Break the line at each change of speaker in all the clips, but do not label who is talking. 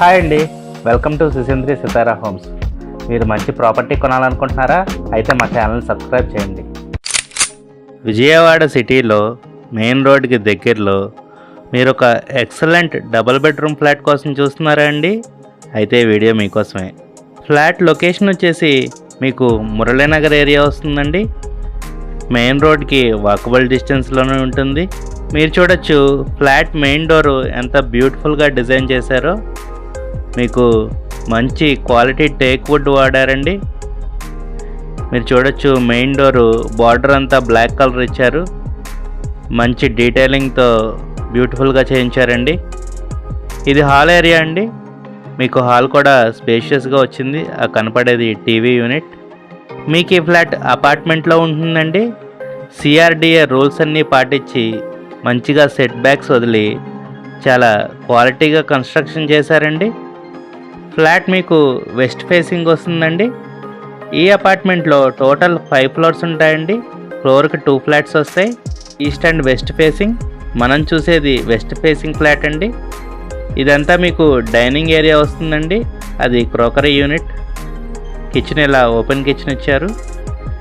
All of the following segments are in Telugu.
హాయ్ అండి, వెల్కమ్ టు సుసేంద్రి సితారా హోమ్స్. మీరు మంచి ప్రాపర్టీ కొనాలనుకుంటున్నారా? అయితే మా ఛానల్ని సబ్స్క్రైబ్ చేయండి. విజయవాడ సిటీలో మెయిన్ రోడ్కి దగ్గరలో మీరు ఒక ఎక్సలెంట్ డబుల్ బెడ్రూమ్ ఫ్లాట్ కోసం చూస్తున్నారా అండి? అయితే వీడియో మీకోసమే. ఫ్లాట్ లొకేషన్ వచ్చేసి మీకు మురళీనగర్ ఏరియా వస్తుందండి. మెయిన్ రోడ్కి వాకబుల్ డిస్టెన్స్లోనే ఉంటుంది. మీరు చూడొచ్చు ఫ్లాట్ మెయిన్ డోరు ఎంత బ్యూటిఫుల్గా డిజైన్ చేశారో. మీకు మంచి క్వాలిటీ టేక్ వుడ్ వాడారండి. మీరు చూడొచ్చు మెయిన్ డోరు బార్డర్ అంతా బ్లాక్ కలర్ ఇచ్చారు. మంచి డీటెయిలింగ్తో బ్యూటిఫుల్గా చేయించారండి. ఇది హాల్ ఏరియా అండి. మీకు హాల్ కూడా స్పేషియస్గా వచ్చింది. ఆ కనపడేది టీవీ యూనిట్. మీకు ఈ ఫ్లాట్ అపార్ట్మెంట్లో ఉంటుందండి. సిఆర్డిఏ రూల్స్ అన్నీ పాటించి మంచిగా సెట్ బ్యాక్స్ వదిలి చాలా క్వాలిటీగా కన్స్ట్రక్షన్ చేశారండి. ఫ్లాట్ మీకు వెస్ట్ ఫేసింగ్ వస్తుందండి. ఈ అపార్ట్మెంట్లో టోటల్ 5 ఫ్లోర్స్ ఉంటాయండి. ఫ్లోర్కి 2 ఫ్లాట్స్ వస్తాయి. East and west facing. మనం చూసేది వెస్ట్ ఫేసింగ్ ఫ్లాట్ అండి. ఇదంతా మీకు డైనింగ్ ఏరియా వస్తుందండి. అది క్రోకరీ యూనిట్. కిచెన్ ఇలా ఓపెన్ కిచెన్ ఇచ్చారు.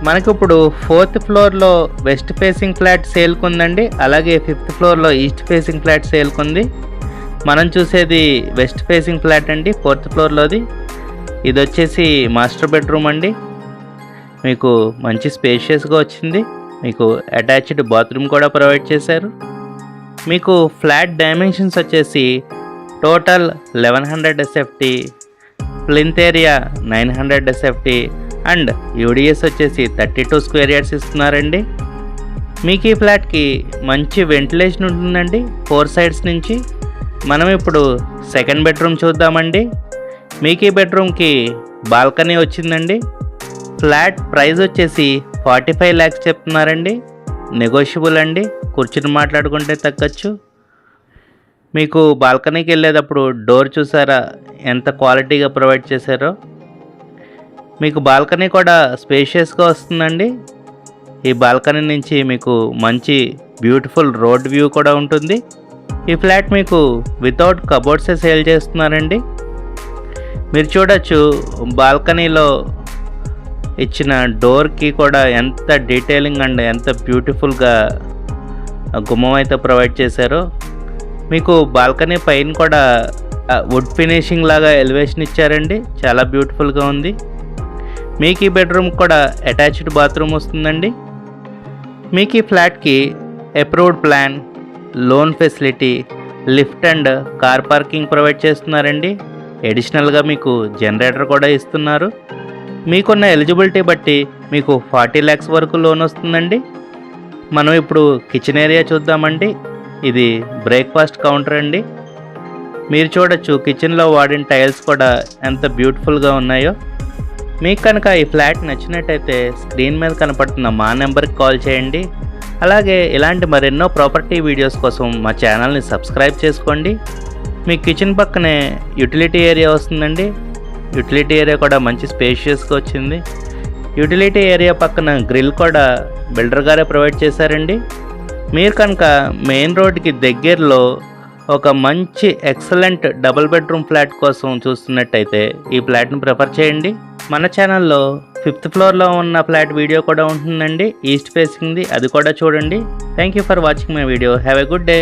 మనకి ఇప్పుడు 4th ఫ్లోర్లో వెస్ట్ ఫేసింగ్ ఫ్లాట్ సేల్కి ఉందండి. అలాగే 5th ఫ్లోర్లో ఈస్ట్ ఫేసింగ్ ఫ్లాట్ సేల్కి ఉంది. మనం చూసేది వెస్ట్ ఫేసింగ్ ఫ్లాట్ అండి, 4th ఫ్లోర్లోది. ఇది వచ్చేసి మాస్టర్ బెడ్రూమ్ అండి. మీకు మంచి స్పేషియస్గా వచ్చింది. మీకు అటాచ్డ్ బాత్రూమ్ కూడా ప్రొవైడ్ చేశారు. మీకు ఫ్లాట్ డైమెన్షన్స్ వచ్చేసి total 1100 SFT, plinth area 900 SFT and UDS వచ్చేసి 32 స్క్వేర్ యార్డ్స్ ఇస్తున్నారండి. మీకు ఈ ఫ్లాట్కి మంచి వెంటిలేషన్ ఉంటుందండి 4 సైడ్స్ నుంచి. మనం ఇప్పుడు సెకండ్ బెడ్రూమ్ చూద్దామండి. మీకు ఈ బెడ్రూమ్కి బాల్కనీ వచ్చిందండి. ఫ్లాట్ ప్రైస్ వచ్చేసి 45 lakhs చెప్తున్నారండి. నెగోషియబుల్ అండి, కూర్చుని మాట్లాడుకుంటే తగ్గచ్చు. మీకు బాల్కనీకి వెళ్ళేటప్పుడు డోర్ చూసారా ఎంత క్వాలిటీగా ప్రొవైడ్ చేశారో. మీకు బాల్కనీ కూడా స్పేషియస్గా వస్తుందండి. ఈ బాల్కనీ నుంచి మీకు మంచి బ్యూటిఫుల్ రోడ్ వ్యూ కూడా ఉంటుంది. ఈ ఫ్లాట్ మీకు వితౌట్ కబోర్డ్సే సేల్ చేస్తున్నారండి. మీరు చూడొచ్చు బాల్కనీలో ఇచ్చిన డోర్కి కూడా ఎంత డీటెయిలింగ్ అండ్ ఎంత బ్యూటిఫుల్గా గుమ్మం అయితే ప్రొవైడ్ చేశారో. మీకు బాల్కనీ పైన కూడా వుడ్ ఫినిషింగ్ లాగా ఎలివేషన్ ఇచ్చారండి. చాలా బ్యూటిఫుల్గా ఉంది. మీకు ఈ బెడ్రూమ్ కూడా అటాచ్డ్ బాత్రూమ్ వస్తుందండి. మీకు ఈ ఫ్లాట్కి approved plan, loan facility, lift and car parking provide చేస్తున్నారండి. అడిషనల్గా మీకు జనరేటర్ కూడా ఇస్తున్నారు. మీకున్న ఎలిజిబిలిటీ బట్టి మీకు 40 lakhs వరకు లోన్ వస్తుందండి. మనం ఇప్పుడు కిచెన్ ఏరియా చూద్దామండి. ఇది బ్రేక్ఫాస్ట్ కౌంటర్ అండి. మీరు చూడొచ్చు కిచెన్లో వాడిన టైల్స్ కూడా ఎంత బ్యూటిఫుల్గా ఉన్నాయో. మీకు కనుక ఈ ఫ్లాట్ నచ్చినట్టయితే స్క్రీన్ మీద కనపడుతున్న మా నెంబర్కి కాల్ చేయండి. అలాగే ఇలాంటి మరెన్నో ప్రాపర్టీ వీడియోస్ కోసం మా ఛానల్ని సబ్స్క్రైబ్ చేసుకోండి. మీ కిచెన్ పక్కనే యూటిలిటీ ఏరియా వస్తుందండి. యూటిలిటీ ఏరియా కూడా మంచి స్పేషియస్గా వచ్చింది. యూటిలిటీ ఏరియా పక్కన గ్రిల్ కూడా బిల్డర్ గారే ప్రొవైడ్ చేశారండి. మీరు కనుక మెయిన్ రోడ్కి దగ్గరలో ఒక మంచి ఎక్సలెంట్ డబుల్ బెడ్రూమ్ ఫ్లాట్ కోసం చూస్తున్నట్టయితే ఈ ఫ్లాట్ని ప్రిఫర్ చేయండి. మన ఛానల్లో 5th ఫ్లోర్లో ఉన్న ఫ్లాట్ వీడియో కూడా ఉంటుందండి, ఈస్ట్ ఫేసింగ్ది. అది కూడా చూడండి. Thank you for watching my video. Have a good day.